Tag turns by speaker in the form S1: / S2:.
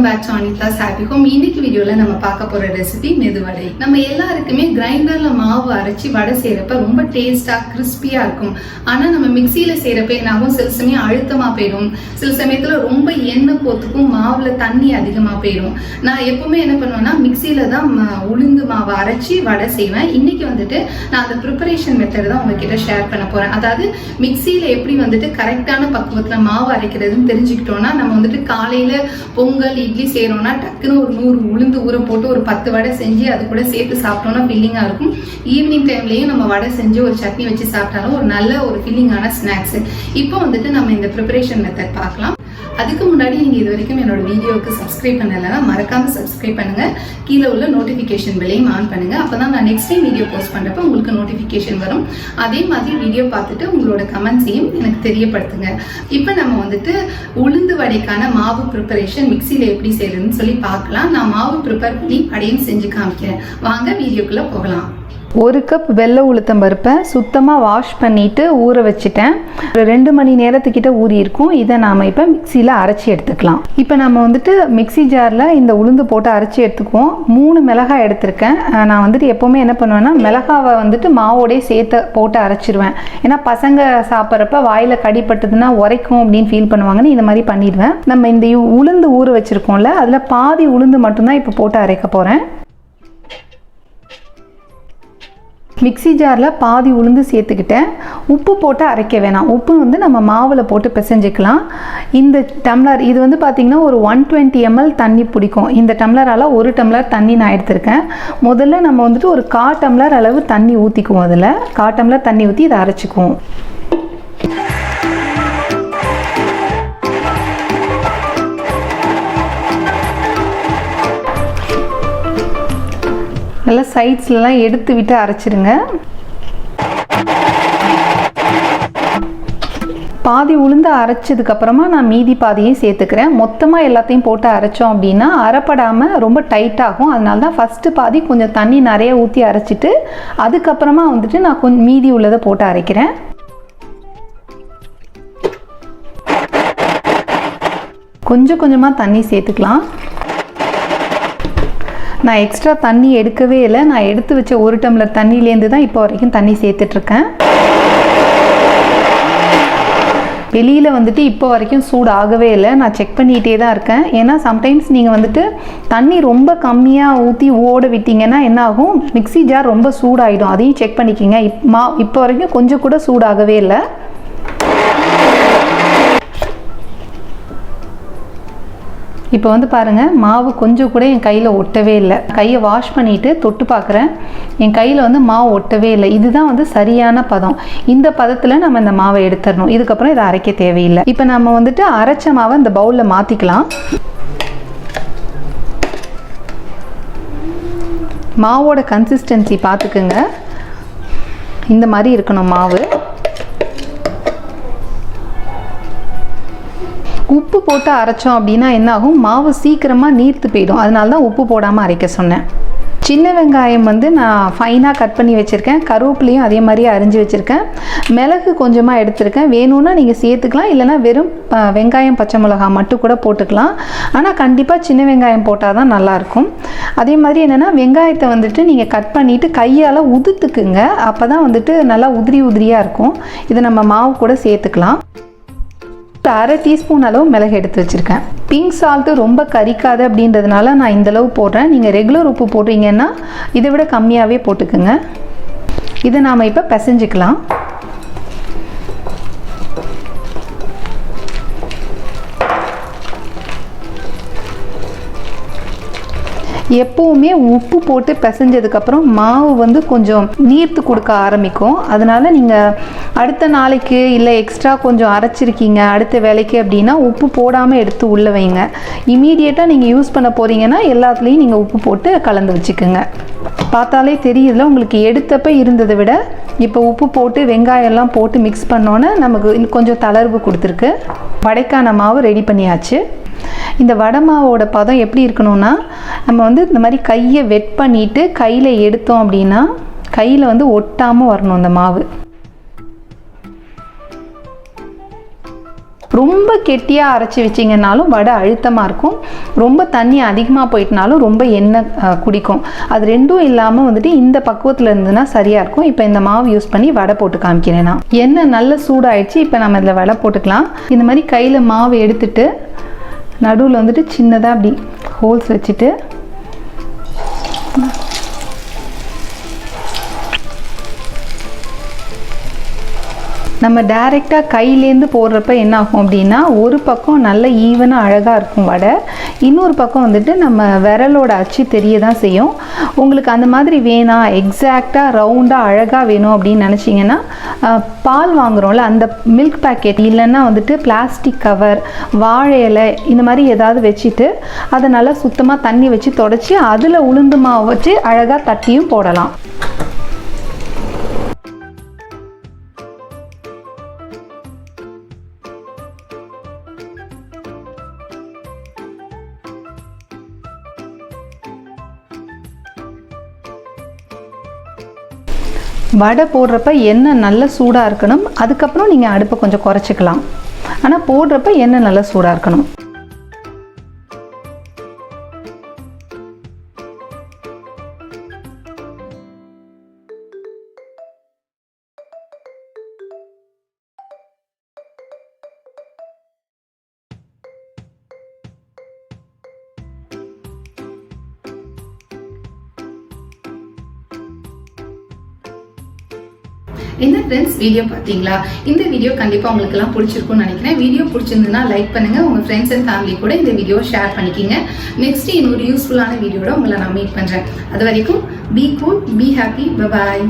S1: Welcome back to Anita's happy home. இன்னைக்கு வீடியோல நம்ம பார்க்க போற ரெசிபி மெது வடை. நம்ம எல்லாருக்குமே கிரைண்டர்ல மாவு அரைச்சி வடை செய்யறப்ப ரொம்ப டேஸ்டா கிறிஸ்பியா இருக்கும். ஆனா நம்ம மிக்சியில செய்யறப்ப என்னாகும், சில சமயம் அழுத்தமா போயிடும், சில சமயத்துல ரொம்ப எண்ணெய் போத்துக்கும், மாவுல தண்ணி அதிகமா போயிடும். நான் எப்பவுமே என்ன பண்ணுவேன்னா மிக்சியில தான் உளுந்து மாவு அரைச்சி வடை செய்வேன். இன்னைக்கு வந்துட்டு நான் அந்த ப்ரிப்பரேஷன் மெத்தட் தான் உங்ககிட்ட ஷேர் பண்ண போறேன். அதாவது மிக்சியில எப்படி வந்துட்டு கரெக்டான பக்குவத்துல மாவு அரைக்கிறதுன்னு தெரிஞ்சுக்கிட்டோம்னா நம்ம வந்துட்டு காலையில பொங்கல் இட்லி செய்யறோம்னா டக்குன்னு ஒரு 100 உளுந்து ஊற போட்டு ஒரு 10 வடை செஞ்சு அது கூட சேர்த்து சாப்பிட்டோம்னா ஃபில்லிங்கா இருக்கும். ஈவினிங் டைம்லயும் நம்ம வடை செஞ்சு ஒரு சட்னி வச்சு சாப்பிட்டாலும் ஒரு நல்ல ஒரு ஃபில்லிங்கான ஸ்நாக்ஸ். இப்போ வந்துட்டு நம்ம இந்த ப்ரிப்பரேஷன் மெத்தட் பார்க்கலாம். அதுக்கு முன்னாடி நீங்க இது வரைக்கும் என்னோட வீடியோவுக்கு சப்ஸ்கிரைப் பண்ணலைன்னா மறக்காம சப்ஸ்கிரைப் பண்ணுங்க. கீழே உள்ள நோட்டிபிகேஷன் பெல்லையும் ஆன் பண்ணுங்க. அப்பதான் நான் நெக்ஸ்ட் டைம் வீடியோ போஸ்ட் பண்றப்ப உங்களுக்கு நோட்டிபிகேஷன் வரும். அதே மாதிரி வீடியோ பார்த்துட்டு உங்களோட கமெண்ட்ஸையும் எனக்கு தெரியப்படுத்துங்க. இப்போ நம்ம வந்துட்டு உளுந்து வடைக்கான மாவு ப்ரிப்பரேஷன் மிக்சியில எப்படி செய்யறதுன்னு சொல்லி பார்க்கலாம். நான் மாவு ப்ரிப்பேர் பண்ணி வடையும் செஞ்சு காமிக்கிறேன். வாங்க வீடியோக்குள்ள போகலாம்.
S2: 1 கப் வெள்ளை உளுத்தம் பருப்பை சுத்தமாக வாஷ் பண்ணிவிட்டு ஊற வச்சுட்டேன். ஒரு 2 மணி நேரத்துக்கிட்ட ஊறி இருக்கும். இதை நாம் இப்போ மிக்சியில் அரைச்சி எடுத்துக்கலாம். இப்போ நம்ம வந்துட்டு மிக்சி ஜாரில் இந்த உளுந்து போட்டு அரைச்சி எடுத்துக்குவோம். 3 மிளகாய் எடுத்திருக்கேன். நான் வந்துட்டு எப்போவுமே என்ன பண்ணுவேன்னா மிளகாவை வந்துட்டு மாவோடய சேர்த்து போட்டு அரைச்சிடுவேன். ஏன்னா பசங்க சாப்பிட்றப்ப வாயில் கடிப்பட்டதுன்னா உரைக்கும் அப்படின்னு ஃபீல் பண்ணுவாங்கன்னு இந்த மாதிரி பண்ணிடுவேன். நம்ம இந்த உளுந்து ஊற வச்சுருக்கோம்ல, அதில் பாதி உளுந்து மட்டும்தான் இப்போ போட்டு அரைக்க போகிறேன். மிக்சி ஜாரில் பாதி உளுந்து சேர்த்துக்கிட்டேன். உப்பு போட்டு அரைக்க வேணாம். உப்பு வந்து நம்ம மாவில் போட்டு பிசைஞ்சிக்கலாம். இந்த டம்ளர் இது வந்து பார்த்திங்கன்னா ஒரு 120 ml தண்ணி பிடிக்கும். இந்த டம்ளரால் 1 டம்ளர் தண்ணி நான் எடுத்திருக்கேன். முதல்ல நம்ம வந்துட்டு ஒரு 1/4 டம்ளர் அளவு தண்ணி ஊற்றிக்குவோம். அதில் 1/4 டம்ளர் தண்ணி ஊற்றி இதை அரைச்சிக்குவோம். நல்லா சைட்ஸ்லாம் எடுத்து விட்டு அரைச்சிடுங்க. பாதி உளுந்து அரைச்சதுக்கப்புறமா நான் மீதி பாதியும் சேர்த்துக்கிறேன். மொத்தமாக எல்லாத்தையும் போட்டு அரைச்சோம் அப்படின்னா அரைப்படாமல் ரொம்ப டைட்டாகும். அதனால தான் ஃபஸ்ட்டு பாதி கொஞ்சம் தண்ணி நிறைய ஊற்றி அரைச்சிட்டு அதுக்கப்புறமா வந்துட்டு நான் கொஞ்சம் மீதி உள்ளதை போட்டு அரைக்கிறேன். கொஞ்சம் கொஞ்சமாக தண்ணி சேர்த்துக்கலாம். நான் எக்ஸ்ட்ரா தண்ணி எடுக்கவே இல்லை. நான் எடுத்து வச்ச 1 டம்ளர் தண்ணியிலேருந்து தான் இப்போ வரைக்கும் தண்ணி சேர்த்துட்ருக்கேன். வெளியில் வந்துட்டு இப்போ வரைக்கும் சூடு ஆகவே இல்லை. நான் செக் பண்ணிகிட்டே தான் இருக்கேன். ஏன்னா சம்டைம்ஸ் நீங்கள் வந்துட்டு தண்ணி ரொம்ப கம்மியாக ஊற்றி ஓட விட்டிங்கன்னா என்ன ஆகும், மிக்சி ஜார் ரொம்ப சூடாகிடும். அதையும் செக் பண்ணிக்கிங்க. இப்போ வரைக்கும் கொஞ்சம் கூட சூடாகவே இல்லை. இப்போ வந்து பாருங்கள், மாவு கொஞ்சம் கூட என் கையில் ஒட்டவே இல்லை. கையை வாஷ் பண்ணிவிட்டு தொட்டு பார்க்குறேன். என் கையில் வந்து மாவு ஒட்டவே இல்லை. இதுதான் வந்து சரியான பதம். இந்த பதத்தில் நம்ம இந்த மாவை எடுத்துடணும். இதுக்கப்புறம் இதை அரைக்க தேவையில்லை. இப்போ நம்ம வந்துட்டு அரைச்ச மாவை இந்த பவுலில் மாற்றிக்கலாம். மாவோட கன்சிஸ்டன்சி பார்த்துக்குங்க. இந்த மாதிரி இருக்கணும் மாவு. உப்பு போட்டு அரைச்சோம் அப்படின்னா என்ன ஆகும், மாவு சீக்கிரமாக நீர்த்து போயிடும். அதனால தான் உப்பு போடாமல் அரைக்க சொன்னேன். சின்ன வெங்காயம் வந்து நான் ஃபைனாக கட் பண்ணி வச்சுருக்கேன். கருவேப்பிலையும் அதே மாதிரி அரிஞ்சு வச்சுருக்கேன். மிளகு கொஞ்சமாக எடுத்துருக்கேன். வேணும்னா நீங்கள் சேர்த்துக்கலாம், இல்லைனா வெறும் வெங்காயம் பச்சை மிளகாய் மட்டும் கூட போட்டுக்கலாம். ஆனால் கண்டிப்பாக சின்ன வெங்காயம் போட்டால் தான் நல்லாயிருக்கும். அதே மாதிரி என்னென்னா வெங்காயத்தை வந்துட்டு நீங்கள் கட் பண்ணிவிட்டு கையால் உதுத்துக்குங்க. அப்போ தான் வந்துட்டு நல்லா உதிரி உதிரியாக இருக்கும். இதை நம்ம மாவு கூட சேர்த்துக்கலாம். 1/2 டீஸ்பூன் அளவு மிளகு எடுத்து வச்சுருக்கேன். பிங்க் சால்ட்டு ரொம்ப கரிக்காது அப்படின்றதுனால நான் இந்தளவு போடுறேன். நீங்கள் ரெகுலர் உப்பு போடுறீங்கன்னா இதை விட கம்மியாகவே போட்டுக்குங்க. இதை நாம் இப்போ பிசைஞ்சிக்கலாம். எப்போவுமே உப்பு போட்டு பிசைஞ்சதுக்கப்புறம் மாவு வந்து கொஞ்சம் நீர்த்து கொடுக்க ஆரம்பிக்கும். அதனால் நீங்கள் அடுத்த நாளைக்கு இல்லை எக்ஸ்ட்ரா கொஞ்சம் அரைச்சிருக்கீங்க அடுத்த வேலைக்கு அப்படின்னா உப்பு போடாமல் எடுத்து உள்ளே வைங்க. இமீடியட்டாக நீங்கள் யூஸ் பண்ண போகிறீங்கன்னா எல்லாத்துலேயும் நீங்கள் உப்பு போட்டு கலந்து வச்சுக்கோங்க. பார்த்தாலே தெரியுதுல உங்களுக்கு எடுத்தப்ப இருந்ததை விட இப்போ உப்பு போட்டு வெங்காயம்லாம் போட்டு மிக்ஸ் பண்ணோன்னே நமக்கு கொஞ்சம் தளர்வு கொடுத்துருக்கு. வடைக்கான மாவு ரெடி பண்ணியாச்சு. இந்த வடை மாவோட பதம் எப்படி இருக்கணும்னா, நம்ம வந்து இந்த மாதிரி கையை வெட் பண்ணிவிட்டு கையில் எடுத்தோம் அப்படின்னா கையில் வந்து ஒட்டாமல் வரணும் இந்த மாவு. ரொம்ப கெட்டியாக அரைச்சி வச்சிங்கனாலும் வடை அழுத்தமாக இருக்கும், ரொம்ப தண்ணி அதிகமாக போயிட்டனாலும் ரொம்ப எண்ணெய் குடிக்கும். அது ரெண்டும் இல்லாமல் வந்துட்டு இந்த பக்குவத்தில் இருந்ததுன்னா சரியாக இருக்கும். இப்போ இந்த மாவு யூஸ் பண்ணி வடை போட்டு காமிக்கிறேன். நான் எண்ணெய் நல்ல சூடாயிடுச்சு. இப்போ நம்ம இதில் வடை போட்டுக்கலாம். இந்த மாதிரி கையில் மாவு எடுத்துட்டு நடுவில் வந்துட்டு சின்னதாக அப்படி ஹோல்ஸ் வச்சுட்டு நம்ம டைரெக்டாக கையிலேருந்து போடுறப்ப என்ன ஆகும் அப்படின்னா ஒரு பக்கம் நல்ல ஈவனாக அழகாக இருக்கும் வடை, இன்னொரு பக்கம் வந்துட்டு நம்ம விரலோட அச்சு தெரிய தான் செய்யும். உங்களுக்கு அந்த மாதிரி வேணாம், எக்ஸாக்டாக ரவுண்டாக அழகாக வேணும் அப்படின்னு நினச்சிங்கன்னா பால் வாங்குகிறோம்ல அந்த மில்க் பேக்கெட் இல்லைன்னா வந்துட்டு பிளாஸ்டிக் கவர், வாழை இலை இந்த மாதிரி ஏதாவது வச்சுட்டு அதை நல்லா சுத்தமாக தண்ணி வச்சு தொடச்சி அதில் உளுந்து மாவு வச்சு அழகாக தட்டியும் போடலாம். வடை போடுறப்ப எண்ணெய் நல்ல சூடாக இருக்கணும். அதுக்கப்புறம் நீங்கள் அடுப்பை கொஞ்சம் குறைச்சிக்கலாம். ஆனால் போடுறப்ப எண்ணெய் நல்லா சூடாக இருக்கணும்.
S1: என்ன ஃப்ரெண்ட்ஸ், வீடியோ பார்த்தீங்களா? இந்த வீடியோ கண்டிப்பாக உங்களுக்கு எல்லாம் பிடிச்சிருக்கும்னு நினைக்கிறேன். வீடியோ பிடிச்சிருந்ததுன்னா லைக் பண்ணுங்க, உங்க ஃப்ரெண்ட்ஸ் அண்ட் ஃபேமிலி கூட இந்த வீடியோ ஷேர் பண்ணிக்கிங்க. நெக்ஸ்ட் இன்னொரு யூஸ்ஃபுல்லான வீடியோட உங்களை நான் மீட் பண்றேன். அது வரைக்கும் be cool, be happy, bye bye.